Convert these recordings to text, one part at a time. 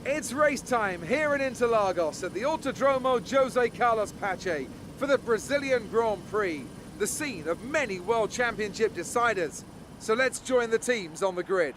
It's race time here in Interlagos at the Autodromo Jose Carlos Pache for the Brazilian Grand Prix, the scene of many World Championship deciders. So let's join the teams on the grid.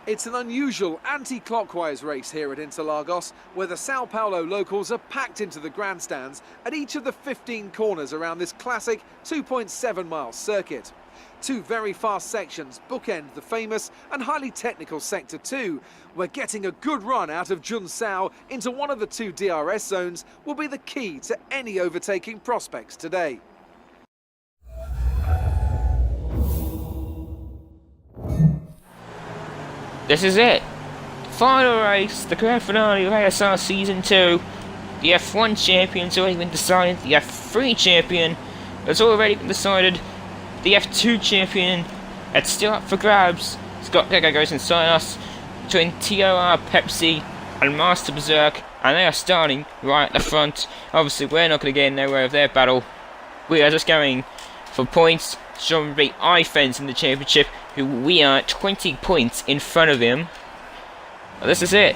It's an unusual anti-clockwise race here at Interlagos, where the Sao Paulo locals are packed into the grandstands at each of the 15 corners around this classic 2.7-mile circuit. Two very fast sections bookend the famous and highly technical Sector 2, where getting a good run out of Junsao into one of the two DRS zones will be the key to any overtaking prospects today. This is it. Final race, the grand finale of ASR Season 2. The F1 champion's already been decided. The F3 champion has already been decided. The F2 champion, it's still up for grabs. Scott Decker goes inside us between TOR, Pepsi and Master Berserk, and they are starting right at the front. Obviously we're not going to get in nowhere of their battle. We are just going for points. Sean beat iFens in the championship, who we are 20 points in front of him. Well, this is it.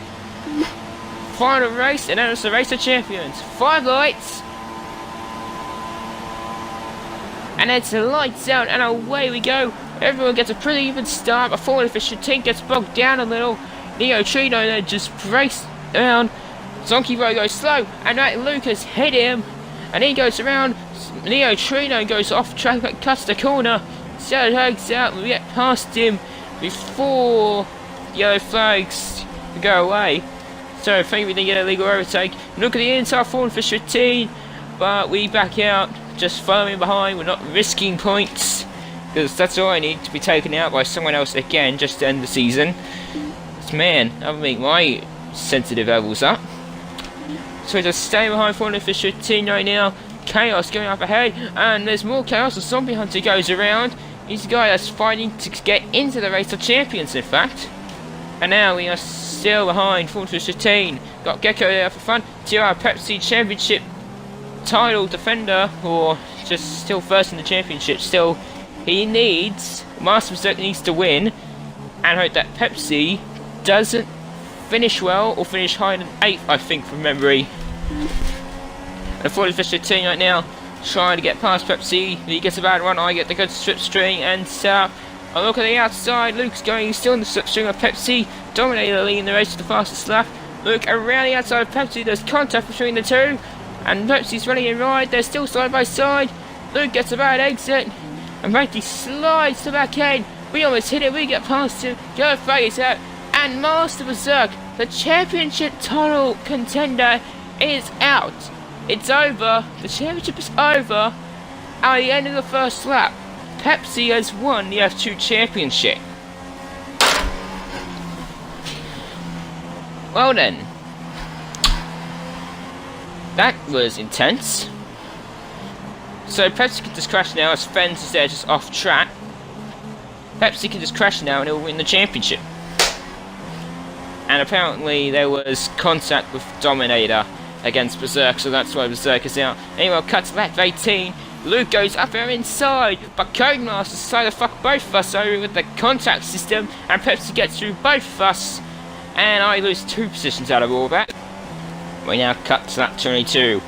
Final race, and then it's the race of champions. 5 lights. And it's lights out, and away we go. Everyone gets a pretty even start. Before the official team gets bogged down a little. Neo Trino then just breaks down. Zonky Row goes slow, and that Lucas hit him. And he goes around. Neo Trino goes off track but cuts the corner. So takes out, we get past him before yellow flags go away. So I think we didn't get a legal overtake. Look at the inside forward for 15, but we back out, just following behind. We're not risking points, because that's all I need to be taken out by someone else again just to end the season. Man, that'll make my sensitive levels up. So we just stay behind forward for 15 right now. Chaos going up ahead, and there's more chaos. The Zombie Hunter goes around. He's the guy that's fighting to get into the race of champions, in fact. And now we are still behind Fortress 15. Got Gecko there for fun. TR Pepsi Championship title defender, or just still first in the championship. Still, he needs, Master Berserk needs to win, and hope that Pepsi doesn't finish well, or finish higher than 8th, I think, from memory. And 15 right now, trying to get past Pepsi. He gets a bad run, I get the good slipstream, and I look at the outside. Luke's going, still in the slipstream of Pepsi, dominating the lead in the race to the fastest lap. Luke around the outside of Pepsi, there's contact between the two, and Pepsi's running in right, they're still side by side. Luke gets a bad exit, and Matty slides to the back end. We almost hit it, we get past him, Joe Faggy's out, and Master Berserk, the championship title contender, is out. It's over. The championship is over. At the end of the first lap, Pepsi has won the F2 championship. Well then, that was intense. So Pepsi can just crash now, as Fens is there just off track. Pepsi can just crash now and he'll win the championship. And apparently there was contact with Dominator against Berserk, so that's why Berserk is out. Anyway, cuts left 18. Luke goes up there inside, but Codemaster decided to fuck both of us over with the contact system, and Pepsi gets through both of us, and I lose 2 positions out of all that. We now cut to lap 22.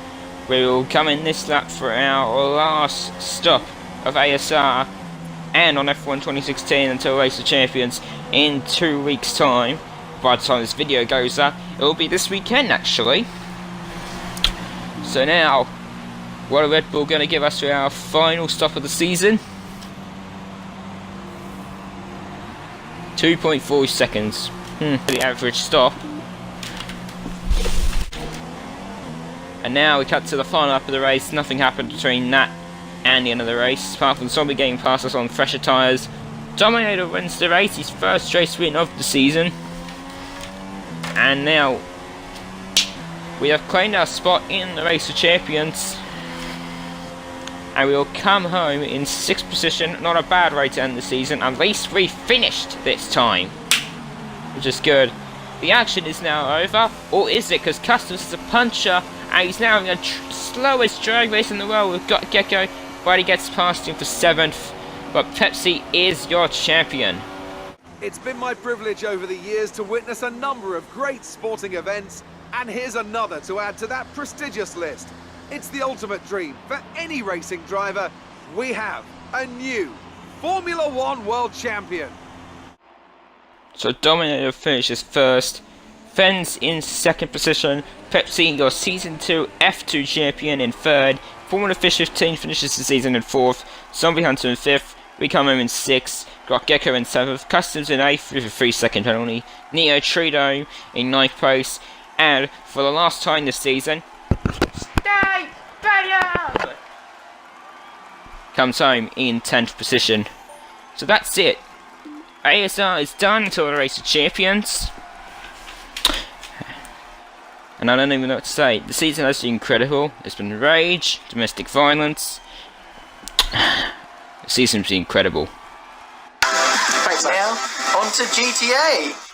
We will come in this lap for our last stop of ASR and on F1 2016 until Race of Champions in 2 weeks' time. By the time this video goes up, it will be this weekend actually. So now, what are Red Bull going to give us for our final stop of the season? 2.4 seconds. The average stop. And now we cut to the final lap of the race. Nothing happened between that and the end of the race, apart from Zombie getting past us on fresher tyres. Dominator wins the race, his first race win of the season. And now we have claimed our spot in the Race of Champions, and we will come home in 6th position. Not a bad way to end the season. At least we finished this time, which is good. The action is now over, or is it? Because Customs is a puncher, and he's now having the slowest drag race in the world. We've got Gecko, but he gets past him for 7th. but Pepsi is your champion. It's been my privilege over the years to witness a number of great sporting events, and here's another to add to that prestigious list. It's the ultimate dream for any racing driver. We have a new Formula One World Champion. So Dominator finishes first, Fens in second position, Pepsi your Season 2 F2 champion in third, Formula Fish 15 finishes the season in fourth, Zombie Hunter in fifth, We Come Home in sixth, Got Gecko in seventh, Customs in eighth with a 3-second penalty, Neo Trudeau in ninth place, and for the last time this season, Stay Bayern! Comes home in 10th position. So that's it. ASR is done until the Race of Champions. And I don't even know what to say. The season has been incredible. There's been rage, domestic violence. The season's been incredible. Thanks. Now, on to GTA.